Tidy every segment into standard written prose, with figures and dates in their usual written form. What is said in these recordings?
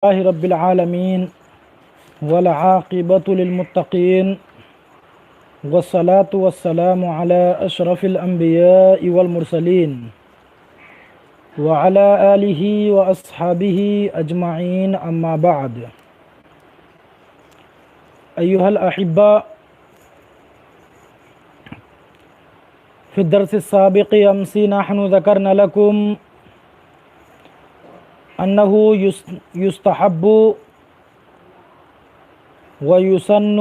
لله رب العالمين والعاقبة للمتقين والصلاة والسلام على أشرف الأنبياء والمرسلين وعلى آله وأصحابه أجمعين أما بعد. أيها الأحبة، في الدرس السابق أمس نحن ذكرنا لكم أنه يستحب ويسن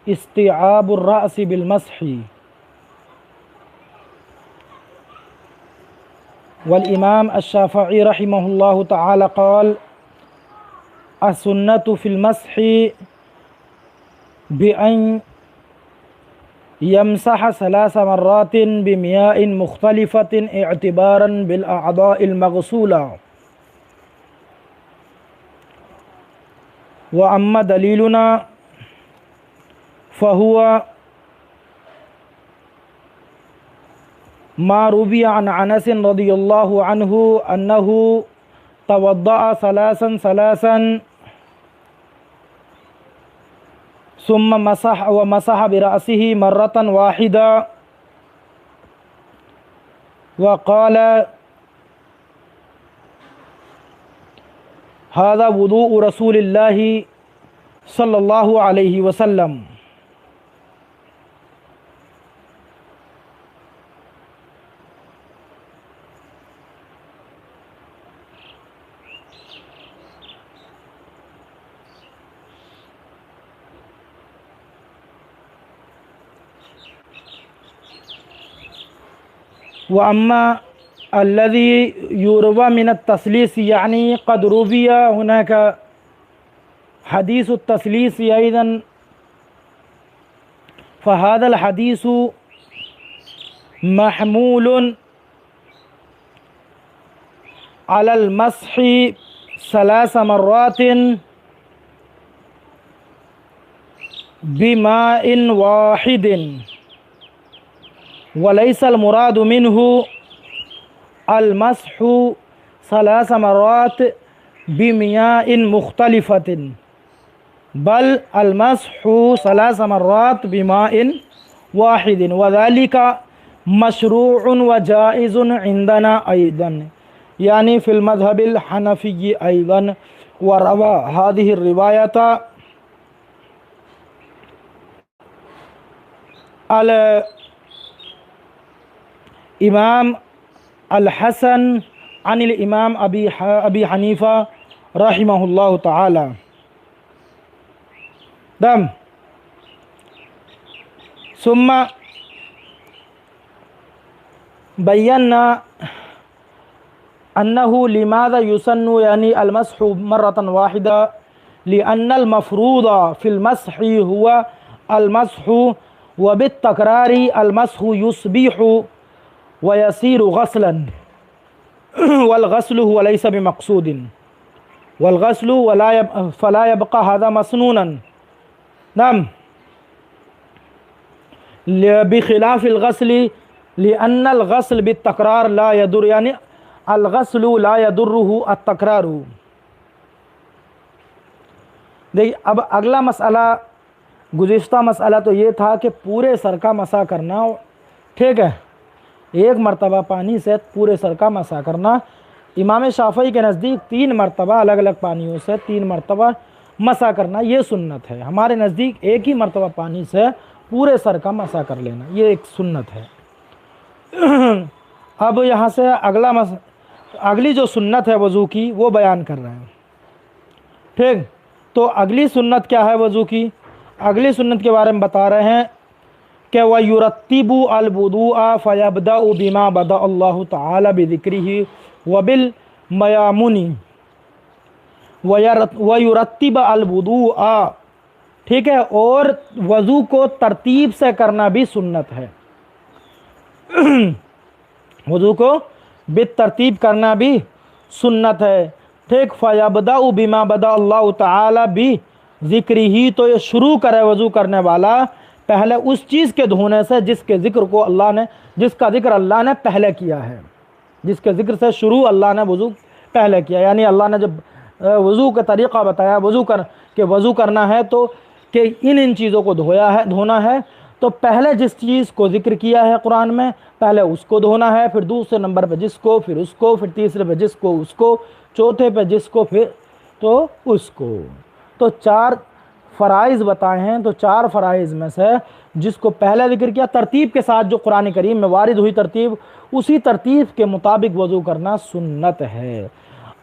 استيعاب الرأس بالمسح، والإمام الشافعي رحمه الله تعالى قال: السنة في المسح بأن يمسح 3 مرات بمياه مختلفة اعتبارا بالأعضاء المغسولة. وأما دليلنا فهو ما روي عن أنس رضي الله عنه أنه توضأ ثلاثا ثم مسح برأسه مرة واحدة وقال: هذا وضوء رسول الله صلى الله عليه وسلم. وأما الذي يروى من التثليث، يعني قد روي هناك حديث التثليث أيضا، فهذا الحديث محمول على المسح 3 مرات بماء واحد، وليس المراد منه المسح 3 مرات بمياه مختلفة، بل المسح 3 مرات بماء واحد، وذلك مشروع وجائز عندنا أيضا، يعني في المذهب الحنفي أيضا. وروى هذه الرواية الإمام الحسن عن الإمام أبي حنيفة رحمه الله تعالى. ثم بينا أنه لماذا يسن يعني المسح مرة واحدة، لأن المفروض في المسح هو المسح، وبالتكرار المسح يصبح ويصير غسلا، والغسل هو ليس بمقصود، والغسل فلا يبقى هذا مسنونا. نعم، بخلاف الغسل، لأن الغسل بالتكرار لا يضر، يعني الغسل لا يضره التکرار. دیکھیے اب اگلا مسئلہ، گزشتہ مسئلہ تو یہ تھا کہ پورے سر کا مسح کرنا، ٹھیک ہے، 1 مرتبہ پانی سے پورے سر کا مسح کرنا. امام شافعی کے نزدیک 3 مرتبہ الگ الگ پانیوں سے 3 مرتبہ مسح کرنا یہ سنت ہے. ہمارے نزدیک 1 ہی مرتبہ پانی سے پورے سر کا مسح کر لینا یہ ایک سنت ہے. اب یہاں سے اگلی جو سنت ہے وضو کی وہ بیان کر رہے ہیں. ٹھیک، تو اگلی سنت کیا ہے وضو کی؟ اگلی سنت کے بارے میں بتا رہے ہیں کہ وَيُرَتِّبُ الْوُضُوءَ فَيَبْدَأُ بِمَا بَدَأَ اللَّهُ تَعَالَى بِذِكْرِهِ وَبِالْمَيَامُنِ وَيُرَتِّبَ الْوُضُوءَ. ٹھیک ہے، اور وضو کو ترتیب سے کرنا بھی سنت ہے. وضو کو بالترتیب کرنا بھی سنت ہے. ٹھیک، فَيَبْدَأُ بِمَا بَدَأَ اللَّهُ تَعَالَى بِذِكْرِهِ، تو یہ شروع کرے وضو کرنے والا پہلے اس چیز کے دھونے سے جس کے ذکر کو اللہ نے جس کا ذکر اللہ نے پہلے کیا ہے، جس کے ذکر سے شروع اللہ نے وضو پہلے کیا. یعنی اللہ نے جب وضو کا طریقہ بتایا، وضو کرنا ہے تو کہ ان چیزوں کو دھونا ہے، تو پہلے جس چیز کو ذکر کیا ہے قرآن میں پہلے اس کو دھونا ہے، پھر دوسرے نمبر پہ جس کو، پھر اس کو، پھر تیسرے پہ جس کو اس کو، چوتھے پہ جس کو، پھر تو اس کو۔ تو 4 فرائض بتائے ہیں، تو 4 فرائض میں سے جس کو پہلے ذکر کیا ترتیب کے ساتھ، جو قرآن کریم میں وارد ہوئی ترتیب، اسی ترتیب کے مطابق وضو کرنا سنت ہے۔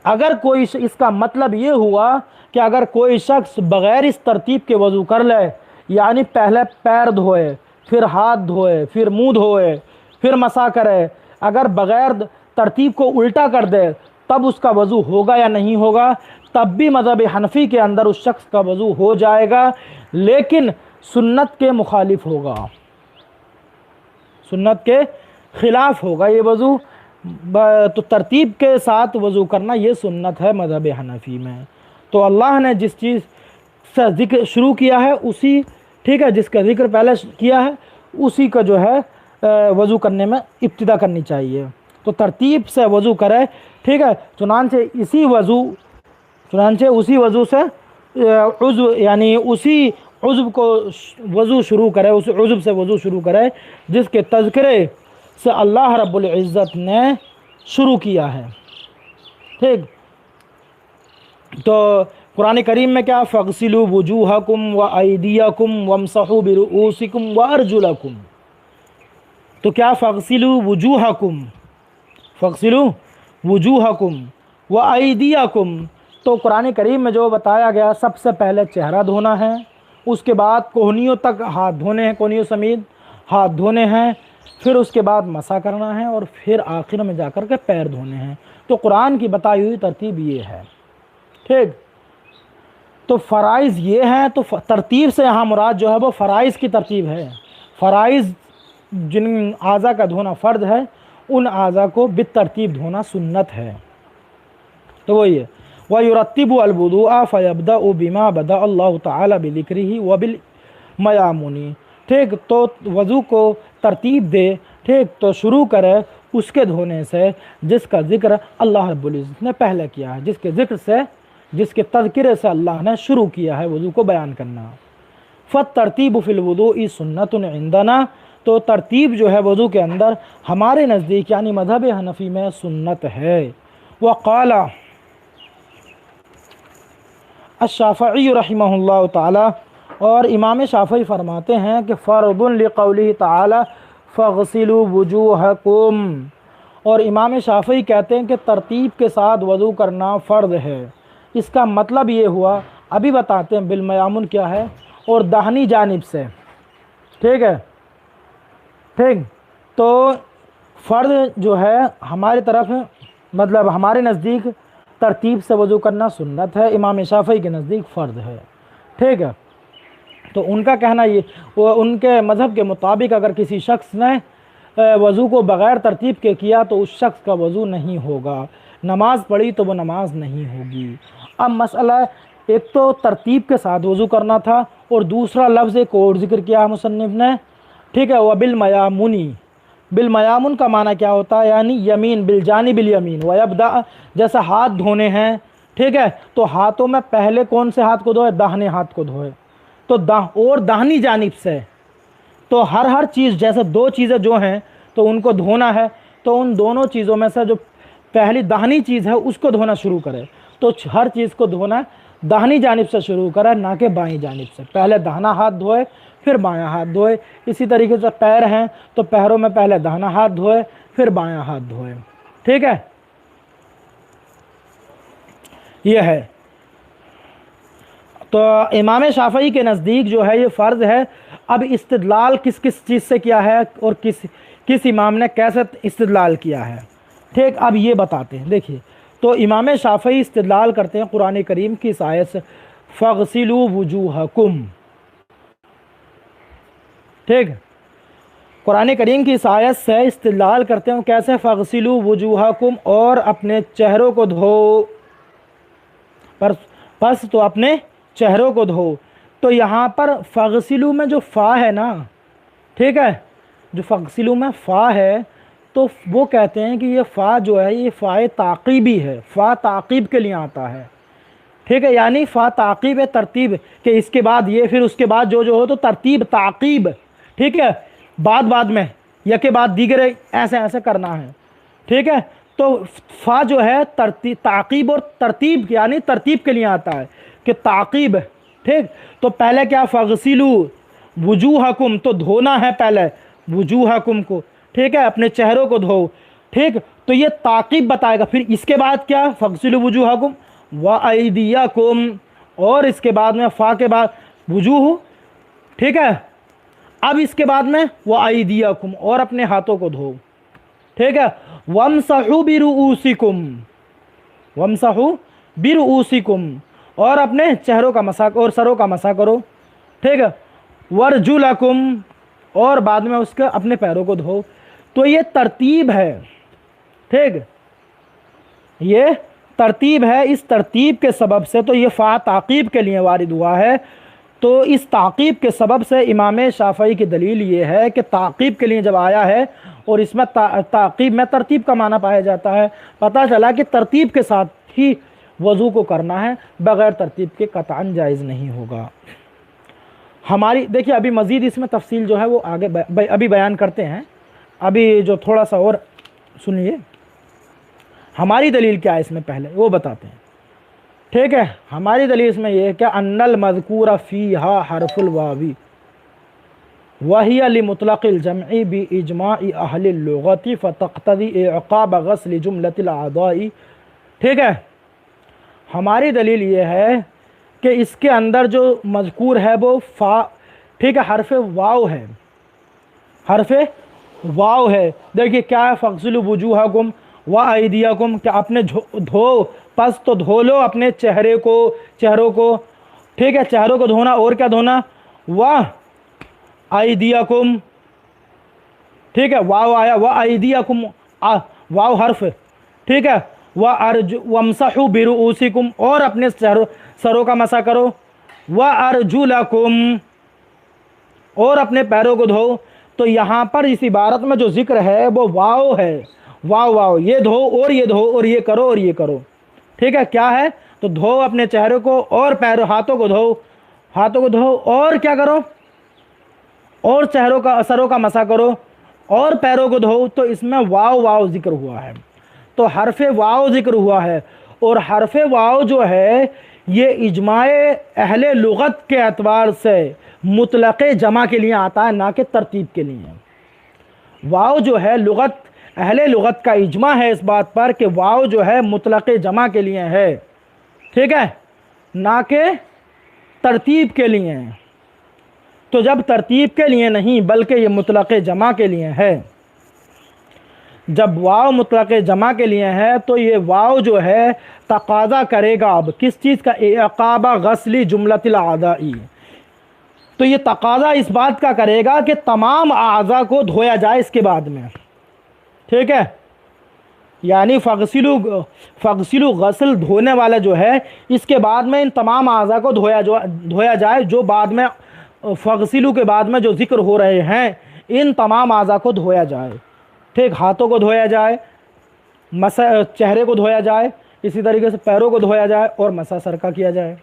اگر کوئی اس کا مطلب یہ ہوا کہ اگر کوئی شخص بغیر اس ترتیب کے وضو کر لے، یعنی پہلے پیر دھوئے، پھر ہاتھ دھوئے، پھر منہ دھوئے، پھر مسح کرے، اگر بغیر ترتیب کو الٹا کر دے تب اس کا وضو ہوگا یا نہیں ہوگا؟ تب بھی مذہب حنفی کے اندر اس شخص کا وضو ہو جائے گا، لیکن سنت کے مخالف ہوگا، سنت کے خلاف ہوگا یہ وضو۔ تو ترتیب کے ساتھ وضو کرنا یہ سنت ہے مذہب حنفی میں۔ تو اللہ نے جس چیز سے ذکر شروع کیا ہے اسی، ٹھیک ہے، جس کا ذکر پہلے کیا ہے اسی کا جو ہے وضو کرنے میں ابتدا کرنی چاہیے۔ تو ترتیب سے وضو کرے، ٹھیک ہے، چنانچہ اسی وضو سے عضو، یعنی اسی عضو کو وضو شروع کرے، اس عضو سے وضو شروع کرے جس کے تذکرے سے اللہ رب العزت نے شروع کیا ہے، ٹھیک۔ تو قرآن کریم میں کیا فَاغْسِلُوا وُجُوهَكُمْ وَأَيْدِيَكُمْ وَامْسَحُوا بِرُؤُوسِكُمْ وَأَرْجُلَكُمْ، تو کیا فَاغْسِلُوا وُجُوهَكُمْ، فَاغْسِلُوا وُجُوهَكُمْ وَأَيْدِيَكُمْ، تو قرآن کریم میں جو بتایا گیا سب سے پہلے چہرہ دھونا ہے، اس کے بعد کوہنیوں تک ہاتھ دھونے ہیں، کوہنیوں سمیت ہاتھ دھونے ہیں، پھر اس کے بعد مسح کرنا ہے، اور پھر آخر میں جا کر کے پیر دھونے ہیں۔ تو قرآن کی بتائی ہوئی ترتیب یہ ہے، ٹھیک۔ تو فرائض یہ ہیں، تو ترتیب سے یہاں مراد جو ہے وہ فرائض کی ترتیب ہے۔ فرائض جن اعضاء کا دھونا فرض ہے ان اعضاء کو بالترتیب دھونا سنت ہے۔ تو وہی ہے وَيُرَتِّبُ الْوُضُوءَ فَيَبْدَأُ بِمَا بَدَأَ اللَّهُ تَعَالَى بِذِكْرِهِ وَبِالْمَيَامُنِ، ٹھیک۔ تو وضو کو ترتیب دے، ٹھیک، تو شروع کرے اس کے دھونے سے جس کا ذکر اللہ رب العزت نے پہلے کیا ہے، جس کے ذکر سے، جس کے تذکرے سے اللہ نے شروع کیا ہے وضو کو بیان کرنا۔ فَالتَّرْتِيبُ فِي الْوُضُوءِ سُنَّةٌ عِنْدَنَا، تو ترتیب جو ہے وضو کے اندر ہمارے نزدیک یعنی مذہب حنفی میں سنت ہے۔ وقال الشافعی رحمہ اللہ تعالی، اور امام شافعی فرماتے ہیں کہ فرض لقولہ تعالی فاغسلوا وجوہکم، اور امام شافعی کہتے ہیں کہ ترتیب کے ساتھ وضو کرنا فرض ہے۔ اس کا مطلب یہ ہوا، ابھی بتاتے ہیں بالمیامن کیا ہے، اور داہنی جانب سے، ٹھیک ہے، ٹھیک۔ تو فرض جو ہے ہماری طرف، مطلب ہمارے نزدیک ترتیب سے وضو کرنا سنت ہے، امام شافعی کے نزدیک فرض ہے، ٹھیک ہے۔ تو ان کا کہنا یہ، وہ ان کے مذہب کے مطابق اگر کسی شخص نے وضو کو بغیر ترتیب کے کیا تو اس شخص کا وضو نہیں ہوگا، نماز پڑھی تو وہ نماز نہیں ہوگی۔ اب مسئلہ ایک تو ترتیب کے ساتھ وضو کرنا تھا، اور دوسرا لفظ ایک اور ذکر کیا مصنف نے، ٹھیک ہے، وَبِالْمَيَامُنِ، بالمیامن کا معنی کیا ہوتا ہے، یعنی یمین، بالجانب الیمین، ویبدأ، جیسا ہاتھ دھونے ہیں، ٹھیک ہے، تو ہاتھوں میں پہلے کون سے ہاتھ کو دھوئے؟ داہنے ہاتھ کو دھوئے، تو اور داہنی جانب سے، تو ہر چیز، جیسے 2 چیزیں جو ہیں تو ان کو دھونا ہے، تو ان دونوں چیزوں میں سے جو پہلی داہنی چیز ہے اس کو دھونا شروع کرے، تو ہر چیز کو دھونا داہنی جانب سے شروع کرے، نہ کہ بائیں جانب سے، پہلے داہنا ہاتھ دھوئے پھر بایاں ہاتھ دھوئے۔ اسی طریقے سے پیر ہیں تو پیروں میں پہلے داہنا ہاتھ دھوئے پھر بایاں ہاتھ دھوئے، ٹھیک ہے، یہ ہے۔ تو امام شافعی کے نزدیک جو ہے یہ فرض ہے۔ اب استدلال کس چیز سے کیا ہے اور کس امام نے کیسے استدلال کیا ہے، ٹھیک، اب یہ بتاتے ہیں۔ دیکھیے، تو امام شافعی استدلال کرتے ہیں قرآن کریم کی اس آیت سے، فَاغْسِلُوا وُجُوهَكُمْ، ٹھیک، قرآن کریم کی اس آیت سے استدلال کرتے ہیں کیسے، فَاغْسِلُوا وُجُوهَكُمْ، اور اپنے چہروں کو دھو، پس تو اپنے چہروں کو دھو۔ تو یہاں پر فَاغْسِلُوا میں جو فا ہے نا، ٹھیک ہے، جو فَاغْسِلُوا میں فا ہے، تو وہ کہتے ہیں کہ یہ فا جو ہے یہ فا تعقیبی ہے، فا تعقیب کے لیے آتا ہے، ٹھیک ہے، یعنی فا تعقیب ہے ترتیب، کہ اس کے بعد یہ پھر اس کے بعد جو ہو تو ترتیب تعقیب، ٹھیک ہے، بعد میں یکے بعد دیگرے ایسے ایسے کرنا ہے، ٹھیک ہے۔ تو فا جو ہے تعقیب اور ترتیب یعنی ترتیب کے لیے آتا ہے کہ تعقیب، ٹھیک۔ تو پہلے کیا، فغسلوا وجوہکم، تو دھونا ہے پہلے وجوہکم کو، ٹھیک ہے، اپنے چہروں کو دھو، ٹھیک۔ تو یہ تعقیب بتائے گا، پھر اس کے بعد کیا، فغسلوا وجوہکم وایدیکم، اور اس کے بعد میں فا کے بعد وجوہ، ٹھیک ہے۔ اب اس کے بعد میں وایدیکم، اور اپنے ہاتھوں کو دھو، ٹھیک ہے۔ وامسحوا برؤوسکم، وامسحوا برؤوسکم، اور اپنے چہروں کا مسح اور سروں کا مسح کرو، ٹھیک ہے۔ ورجلکم، اور بعد میں اس کے اپنے پیروں کو دھو۔ تو یہ ترتیب ہے، ٹھیک، یہ ترتیب ہے۔ اس ترتیب کے سبب سے تو یہ فا تعقیب کے لیے وارد ہوا ہے۔ تو اس تعقیب کے سبب سے امام شافعی کی دلیل یہ ہے کہ تعقیب کے لیے جب آیا ہے اور اس میں تعقیب میں ترتیب کا معنی پایا جاتا ہے، پتہ چلا کہ ترتیب کے ساتھ ہی وضو کو کرنا ہے، بغیر ترتیب کے قطعاً جائز نہیں ہوگا۔ ہماری دیکھیے ابھی مزید اس میں تفصیل جو ہے وہ آگے ابھی بیان کرتے ہیں، ابھی جو تھوڑا سا اور سنیے ہماری دلیل کیا ہے اس میں، پہلے وہ بتاتے ہیں، ٹھیک ہے۔ ہماری دلیل اس میں یہ ہے کہ ان المذکور فیہا حرف الواو وہی لمطلق الجمع باجماع اہل اللغت فتقتضی اعقاب غسل جملۃ الاعضاء، ٹھیک ہے۔ ہماری دلیل یہ ہے کہ اس کے اندر جو مذکور ہے وہ فا، ٹھیک ہے، حرف واو ہے، حرف واو ہے۔ دیکھیے کیا ہے، فغسلوا وجوہکم وایدیکم، کہ اپنے دھو، پس تو دھو لو اپنے چہروں کو، ٹھیک ہے، چہروں کو دھونا، اور کیا دھونا، وایدیکم، ٹھیک ہے، واو آیا، وایدیکم واو حرف، ٹھیک ہے، وامسحوا برؤوسکم، اور اپنے سروں کا مسح کرو، وارجلکم، اور اپنے پیروں کو دھو۔ تو یہاں پر اس عبارت میں جو ذکر ہے وہ واو ہے، واو، یہ دھو اور یہ دھو اور یہ کرو اور یہ کرو، ٹھیک ہے۔ کیا ہے، تو دھو اپنے چہرے کو اور ہاتھوں کو دھو، اور کیا کرو، اور سروں کا مسح کرو اور پیروں کو دھو۔ تو اس میں واو ذکر ہوا ہے، تو حرف واو ذکر ہوا ہے، اور حرف واو جو ہے یہ اجماع اہل لغت کے اعتبار سے مطلق جمع کے لیے آتا ہے، نہ کہ ترتیب کے لیے۔ واو جو ہے اہل لغت کا اجماع ہے اس بات پر کہ واو جو ہے مطلق جمع کے لیے ہے، ٹھیک ہے، نہ کہ ترتیب کے لیے۔ تو جب ترتیب کے لیے نہیں بلکہ یہ مطلق جمع کے لیے ہے، جب واو مطلق جمع کے لیے ہے تو یہ واو جو ہے تقاضا کرے گا اب کس چیز کا، اعقاب غسل جملۃ الاعضاء۔ تو یہ تقاضا اس بات کا کرے گا کہ تمام اعضاء کو دھویا جائے اس کے بعد میں، ٹھیک ہے، یعنی فغسلوا غسل دھونے والا جو ہے، اس کے بعد میں ان تمام اعضاء کو دھویا جائے، جو بعد میں فغسلوا کے بعد میں جو ذکر ہو رہے ہیں ان تمام اعضاء کو دھویا جائے، ٹھیک، ہاتھوں کو دھویا جائے، چہرے کو دھویا جائے، اسی طریقے سے پیروں کو دھویا جائے، اور مسح سر کا کیا جائے۔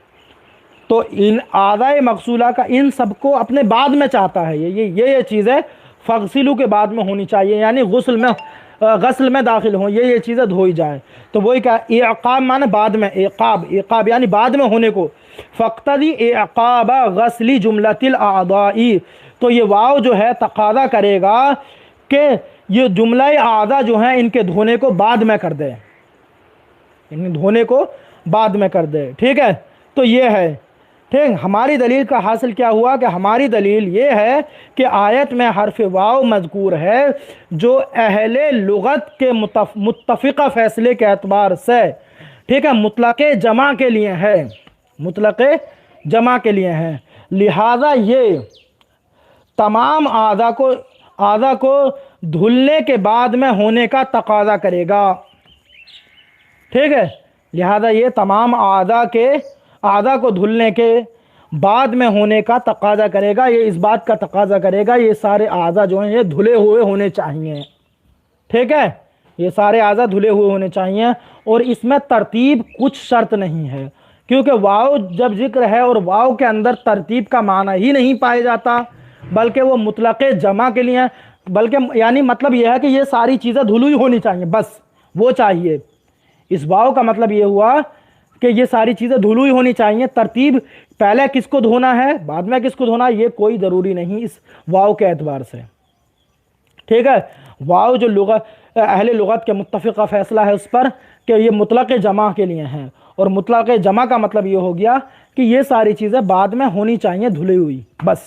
تو ان اعضاء مغسولہ کا ان سب کو اپنے بعد میں چاہتا ہے، یہ چیزیں فغسلوا کے بعد میں ہونی چاہیے، یعنی غسل میں داخل ہوں، یہ چیزیں دھوئی جائیں۔ تو وہی کہا، اعقاب معنی بعد میں، اعقاب یعنی بعد میں ہونے کو، فقتضی اعقاب غسل جملۃ الاعضاء۔ تو یہ واو جو ہے تقاضا کرے گا کہ یہ جملہ اعضاء جو ہیں ان کے دھونے کو بعد میں کر دے، ٹھیک ہے۔ تو یہ ہے، ٹھیک۔ ہماری دلیل کا حاصل کیا ہوا کہ ہماری دلیل یہ ہے کہ آیت میں حرف واو مذکور ہے جو اہل لغت کے متفقہ فیصلے کے اعتبار سے، ٹھیک ہے، مطلق جمع کے لیے ہے، مطلق جمع کے لیے ہے، لہذا یہ تمام اعضاء کو دھلنے کے بعد میں ہونے کا تقاضا کرے گا، ٹھیک ہے، لہذا یہ تمام اعضاء کو دھلنے کے بعد میں ہونے کا تقاضا کرے گا، یہ اس بات کا تقاضا کرے گا یہ سارے اعضاء جو ہیں یہ دھلے ہوئے ہونے چاہیے، ٹھیک ہے، یہ سارے اعضاء دھلے ہوئے ہونے چاہیے، اور اس میں ترتیب کچھ شرط نہیں ہے کیونکہ واو جب ذکر ہے اور واو کے اندر ترتیب کا معنی ہی نہیں پایا جاتا، بلکہ وہ مطلق جمع کے لیے، بلکہ یعنی مطلب یہ ہے کہ یہ ساری چیزیں دھلی ہونی چاہیے، بس وہ چاہیے۔ اس واو کا مطلب یہ ہوا کہ یہ ساری چیزیں دھلی ہونی چاہیے، ترتیب پہلے کس کو دھونا ہے بعد میں کس کو دھونا ہے یہ کوئی ضروری نہیں اس واو کے اعتبار سے، ٹھیک ہے۔ واو جو اہل لغت کے متفقہ فیصلہ ہے اس پر کہ یہ مطلق جمع کے لیے ہیں، اور مطلق جمع کا مطلب یہ ہو گیا کہ یہ ساری چیزیں بعد میں ہونی چاہیے دھلی ہوئی، بس،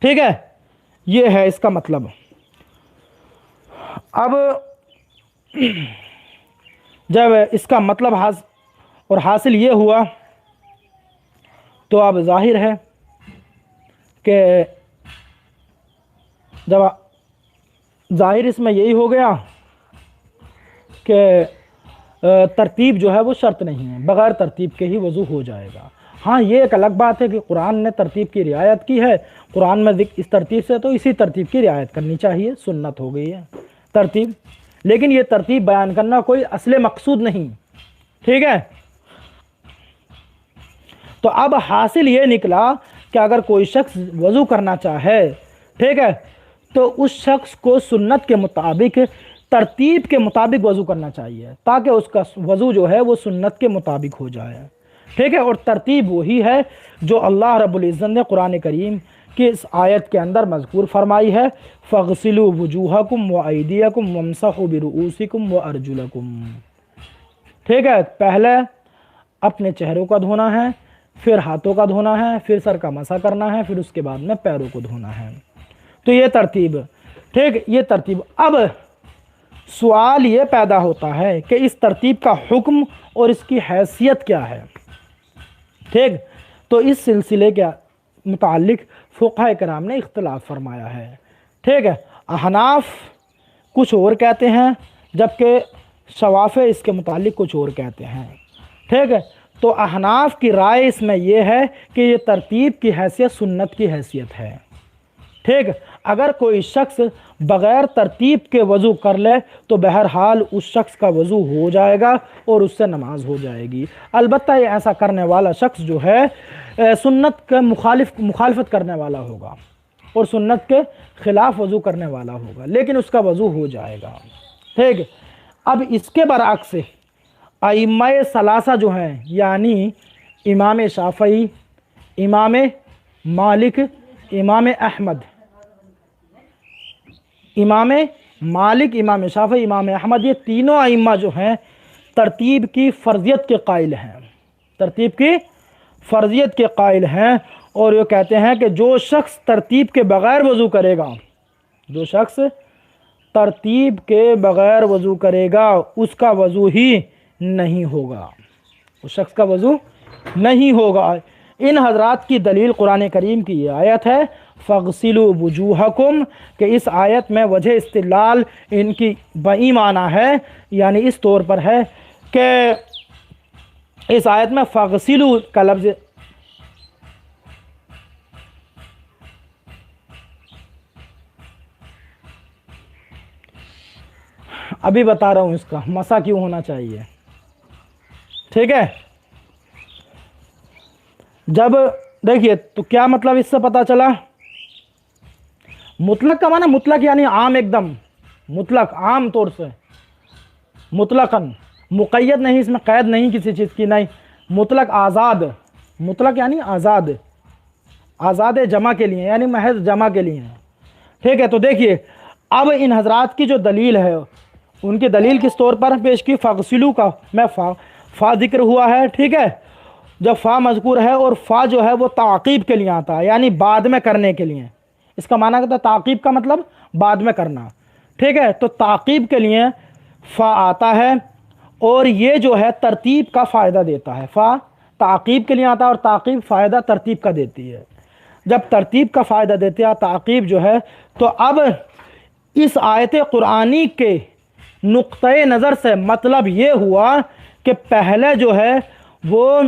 ٹھیک ہے، یہ ہے اس کا مطلب۔ اب جب اس کا مطلب اور حاصل یہ ہوا تو اب ظاہر ہے کہ جب ظاہر اس میں یہی ہو گیا کہ ترتیب جو ہے وہ شرط نہیں ہے، بغیر ترتیب کے ہی وضو ہو جائے گا۔ ہاں یہ ایک الگ بات ہے کہ قرآن نے ترتیب کی رعایت کی ہے، قرآن میں اس ترتیب سے تو اسی ترتیب کی رعایت کرنی چاہیے، سنت ہو گئی ہے ترتیب، لیکن یہ ترتیب بیان کرنا کوئی اصل مقصود نہیں، ٹھیک ہے۔ تو اب حاصل یہ نکلا کہ اگر کوئی شخص وضو کرنا چاہے، ٹھیک ہے، تو اس شخص کو سنت کے مطابق ترتیب کے مطابق وضو کرنا چاہیے تاکہ اس کا وضو جو ہے وہ سنت کے مطابق ہو جائے، ٹھیک ہے۔ اور ترتیب وہی ہے جو اللہ رب العزت نے قرآن کریم کی اس آیت کے اندر مذکور فرمائی ہے، فَاغْسِلُوا وُجُوهَكُمْ وَأَيْدِيَكُمْ وَامْسَحُوا بِرُؤُوسِكُمْ وَأَرْجُلَكُمْ، ٹھیک ہے، پہلے اپنے چہروں کا دھونا ہے، پھر ہاتھوں کا دھونا ہے، پھر سر کا مسح کرنا ہے، پھر اس کے بعد میں پیروں کو دھونا ہے۔ تو یہ ترتیب، ٹھیک، یہ ترتیب۔ اب سوال یہ پیدا ہوتا ہے کہ اس ترتیب کا حکم اور اس کی حیثیت کیا ہے، ٹھیک۔ تو اس سلسلے کے متعلق فقہاء کرام نے اختلاف فرمایا ہے، ٹھیک ہے۔ احناف کچھ اور کہتے ہیں جبکہ شوافع اس کے متعلق کچھ اور کہتے ہیں، ٹھیک ہے۔ تو احناف کی رائے اس میں یہ ہے کہ یہ ترتیب کی حیثیت سنت کی حیثیت ہے، ٹھیک۔ اگر کوئی شخص بغیر ترتیب کے وضو کر لے تو بہرحال اس شخص کا وضو ہو جائے گا اور اس سے نماز ہو جائے گی، البتہ یہ ایسا کرنے والا شخص جو ہے سنت کے مخالفت کرنے والا ہوگا اور سنت کے خلاف وضو کرنے والا ہوگا، لیکن اس کا وضو ہو جائے گا، ٹھیک۔ اب اس کے برعکس ائمہ ثلاثہ جو ہیں، یعنی امام شافعی، امام مالک، امام احمد، امام شافعی، امام احمد، یہ تینوں ائمہ جو ہیں ترتیب کی فرضیت کے قائل ہیں، ترتیب کی فرضیت کے قائل ہیں، اور یہ کہتے ہیں کہ جو شخص ترتیب کے بغیر وضو کرے گا، جو شخص ترتیب کے بغیر وضو کرے گا اس کا وضو ہی نہیں ہوگا، اس شخص کا وضو نہیں ہوگا۔ ان حضرات کی دلیل قرآن کریم کی یہ آیت ہے فَاغْسِلُوا وُجُوهَكُمْ، کہ اس آیت میں وجہ استدلال ان کی بئی معنی ہے، یعنی اس طور پر ہے کہ اس آیت میں فَاغْسِلُوا کا لفظ ابھی بتا رہا ہوں اس کا مسح کیوں ہونا چاہیے، ٹھیک ہے۔ جب دیکھیے تو کیا مطلب اس سے پتا چلا، مطلق کا معنی مطلق یعنی عام، ایک دم مطلق، عام طور سے، مطلقاً، مقید نہیں، اس میں قید نہیں کسی چیز کی، نہیں، مطلق، آزاد، مطلق یعنی آزاد، آزاد جمع کے لیے، یعنی محض جمع کے لیے، ٹھیک ہے۔ تو دیکھیے اب ان حضرات کی جو دلیل ہے ان کی دلیل کس طور پر پیش کی، فَاغْسِلُوا کا میں فا ذکر ہوا ہے، ٹھیک ہے، جب فا مذکور ہے اور فا جو ہے وہ تعقیب کے لیے آتا ہے، یعنی بعد میں کرنے کے لیے، اس کا معنی کہتا ہے تعقیب کا مطلب بعد میں کرنا، ٹھیک ہے۔ تو تعقیب کے لیے فا آتا ہے اور یہ جو ہے ترتیب کا فائدہ دیتا ہے، فا تعقیب کے لیے آتا ہے اور تعقیب فائدہ ترتیب کا دیتی ہے، جب ترتیب کا فائدہ دیتے ہیں تعقیب جو ہے، تو اب اس آیت قرآنی کے نقطۂ نظر سے مطلب یہ ہوا کہ پہلے جو ہے وہ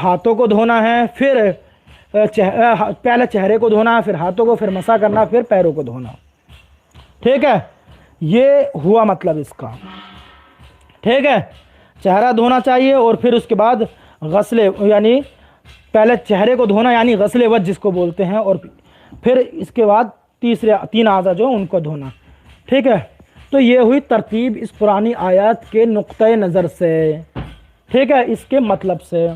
ہاتھوں کو دھونا ہے، پھر پہلے چہرے کو دھونا، پھر ہاتھوں کو، پھر مسح کرنا، پھر پیروں کو دھونا، ٹھیک ہے، یہ ہوا مطلب اس کا، ٹھیک ہے۔ چہرہ دھونا چاہیے اور پھر اس کے بعد غسل یعنی پہلے چہرے کو دھونا یعنی غسل وجہ جس کو بولتے ہیں، اور پھر اس کے بعد تین اعضاء جو ان کو دھونا، ٹھیک ہے۔ تو یہ ہوئی ترتیب اس پرانی آیات کے نقطۂ نظر سے، ٹھیک ہے، اس کے مطلب سے۔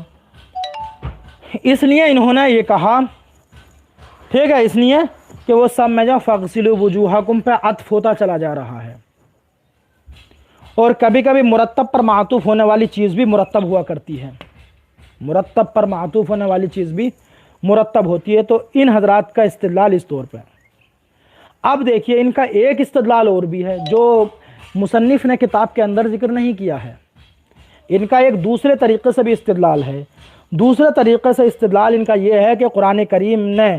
اس لیے انہوں نے یہ کہا، ٹھیک ہے، اس لیے کہ وہ سب میں جو فَاغْسِلُوا وُجُوهَكُمْ پہ عطف ہوتا چلا جا رہا ہے، اور کبھی کبھی مرتب پر معطوف ہونے والی چیز بھی مرتب ہوا کرتی ہے، مرتب پر معطوف ہونے والی چیز بھی مرتب ہوتی ہے۔ تو ان حضرات کا استدلال اس طور پہ۔ اب دیکھیے ان کا ایک استدلال اور بھی ہے جو مصنف نے کتاب کے اندر ذکر نہیں کیا ہے۔ ان کا ایک دوسرے طریقے سے بھی استدلال ہے۔ دوسرے طریقے سے استدلال ان کا یہ ہے کہ قرآن کریم نے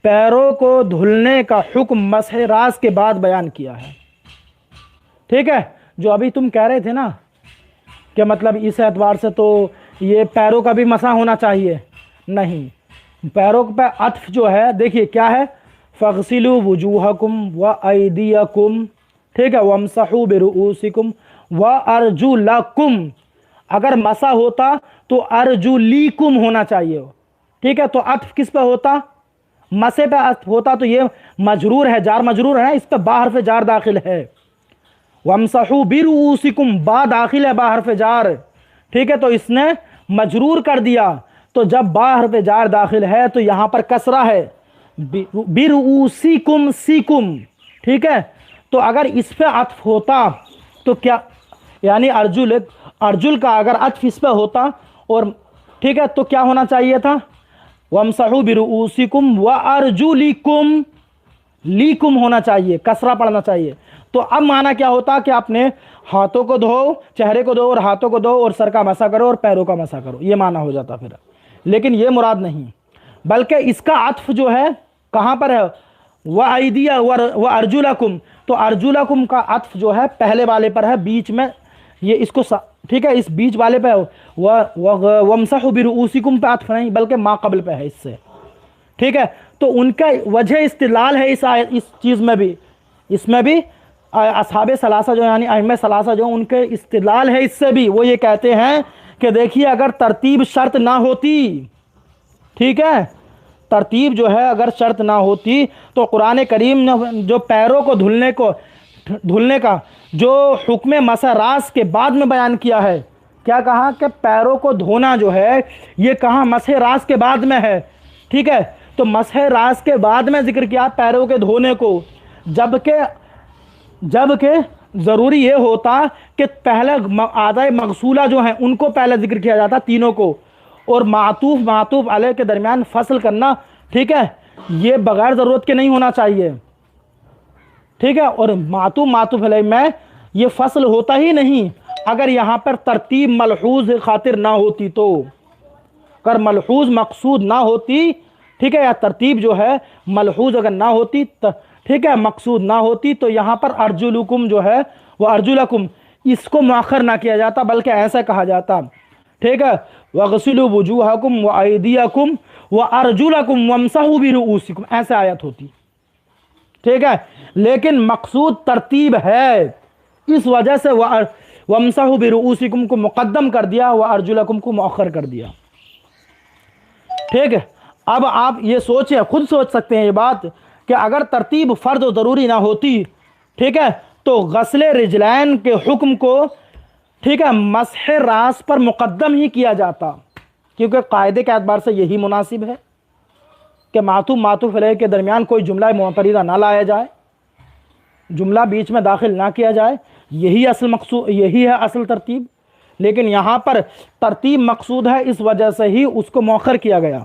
پیروں کو دھلنے کا حکم مسح راس کے بعد بیان کیا ہے، ٹھیک ہے۔ جو ابھی تم کہہ رہے تھے نا کہ مطلب اس اعتبار سے تو یہ پیروں کا بھی مسح ہونا چاہیے، نہیں، پیروں پہ عطف جو ہے دیکھیے کیا ہے، فَاغْسِلُوا وُجُوهَكُمْ وَأَيْدِيَكُمْ، ٹھیک ہے، وَامْسَحُوا بِرُؤُوسِكُمْ وَأَرْجُلَكُمْ۔ اگر مسح ہوتا تو ارجلیکم ہونا چاہیے ہو، ٹھیک ہے۔ تو عطف کس پہ ہوتا؟ مسح پہ عطف ہوتا، تو یہ مجرور ہے، جار مجرور ہے، اس پہ با حرف جار داخل ہے۔ وَامْسَحُوا بِرُؤُوسِكُمْ با داخل ہے، با حرف جار، ٹھیک ہے۔ تو اس نے مجرور کر دیا، تو جب با حرف جار داخل ہے تو یہاں پر کسرہ ہے، بِرُؤُوسِكُمْ سِكُمْ، ٹھیک ہے۔ تو اگر اس پہ عطف ہوتا تو کیا، یعنی ارجل کا اگر عطف اس پہ ہوتا اور ٹھیک ہے تو کیا ہونا چاہیے تھا، وَامْسَحُوا بِرُؤُوسِكُمْ وَأَرْجُلِكُمْ، لیکم ہونا چاہیے، کسرہ پڑھنا چاہیے۔ تو اب معنی کیا ہوتا کہ آپ نے ہاتھوں کو دھو، چہرے کو دھو اور ہاتھوں کو دھو اور سر کا مسح کرو اور پیروں کا مسح کرو، یہ معنی ہو جاتا پھر۔ لیکن یہ مراد نہیں، بلکہ اس کا عطف جو ہے کہاں پر ہے، وَأَرْجُلَكُمْ، تو ارجلکم کا عطف جو ہے پہلے والے پر ہے، بیچ میں یہ اس کو ٹھیک ہے، اس بیچ والے پہ وَامْسَحُوا بِرُؤُوسِكُمْ پہ عطف نہیں بلکہ ما قبل پہ ہے اس سے، ٹھیک ہے۔ تو ان کا وجہ استدلال ہے اس چیز میں بھی، اس میں بھی اصحاب ثلاثہ جو یعنی ائمہ ثلاثہ جو ان کے استدلال ہے اس سے بھی، وہ یہ کہتے ہیں کہ دیکھیے اگر ترتیب شرط نہ ہوتی، ٹھیک ہے، ترتیب جو ہے اگر شرط نہ ہوتی تو قرآن کریم نے جو پیروں کو دھلنے کا جو حکم مسح راس کے بعد میں بیان کیا ہے، کیا کہا کہ پیروں کو دھونا جو ہے یہ کہاں مسح راس کے بعد میں ہے، ٹھیک ہے۔ تو مسح راس کے بعد میں ذکر کیا پیروں کے دھونے کو، جبکہ ضروری یہ ہوتا کہ پہلے اعضاء مغسولہ جو ہیں ان کو پہلے ذکر کیا جاتا تینوں کو، اور معطوف علیہ کے درمیان فصل کرنا، ٹھیک ہے، یہ بغیر ضرورت کے نہیں ہونا چاہیے، ٹھیک ہے۔ اور معطوف علیہ میں یہ فصل ہوتا ہی نہیں اگر یہاں پر ترتیب ملحوظ خاطر نہ ہوتی، تو اگر ملحوظ مقصود نہ ہوتی، ٹھیک ہے، یا ترتیب جو ہے ملحوظ اگر نہ ہوتی، ٹھیک ہے، مقصود نہ ہوتی، تو یہاں پر ارجلکم جو ہے وہ ارجلکم اس کو مؤخر نہ کیا جاتا بلکہ ایسا کہا جاتا، ٹھیک ہے، وَاغْسِلُوا وُجُوهَكُمْ وَأَيْدِيَكُمْ وَأَرْجُلَكُمْ وَامْسَحُوا بِرُؤُوسِكُمْ، ایسے آیت ہوتی، ٹھیک ہے۔ لیکن مقصود ترتیب ہے، اس وجہ سے وَامْسَحُوا بِرُؤُوسِكُمْ کو مقدم کر دیا، وَأَرْجُلَكُمْ کو مؤخر کر دیا، ٹھیک ہے۔ اب آپ یہ سوچیں، خود سوچ سکتے ہیں یہ بات کہ اگر ترتیب فرض و ضروری نہ ہوتی، ٹھیک ہے، تو غسل رجلین کے حکم کو، ٹھیک ہے، مسح راس پر مقدم ہی کیا جاتا، کیونکہ قاعدے کے اعتبار سے یہی مناسب ہے کہ معطوف علیہ کے درمیان کوئی جملہ معترضہ نہ لایا جائے، جملہ بیچ میں داخل نہ کیا جائے، یہی ہے اصل ترتیب۔ لیکن یہاں پر ترتیب مقصود ہے، اس وجہ سے ہی اس کو مؤخر کیا گیا،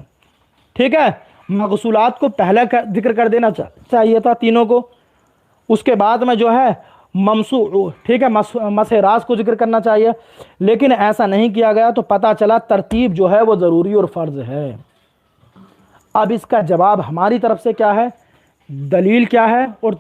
ٹھیک ہے۔ مغسولات کو پہلے ذکر کر دینا چاہیے تھا تینوں کو، اس کے بعد میں جو ہے ممسوح، ٹھیک ہے، مسح راس کو ذکر کرنا چاہیے، لیکن ایسا نہیں کیا گیا، تو پتہ چلا ترتیب جو ہے وہ ضروری اور فرض ہے۔ اب اس کا جواب ہماری طرف سے کیا ہے، دلیل کیا ہے، اور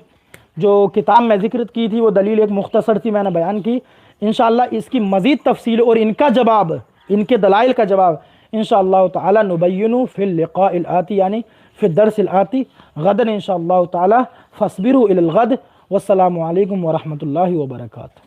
جو کتاب میں ذکر کی تھی وہ دلیل ایک مختصر تھی، میں نے بیان کی۔ انشاءاللہ اس کی مزید تفصیل اور ان کا جواب، ان کے دلائل کا جواب انشاءاللہ تعالی نبین فی اللقاء الآتی، یعنی فی الدرس الآتی غدا انشاءاللہ تعالی، فاصبروا الی الغد، والسلام علیکم ورحمۃ اللہ وبرکاتہ۔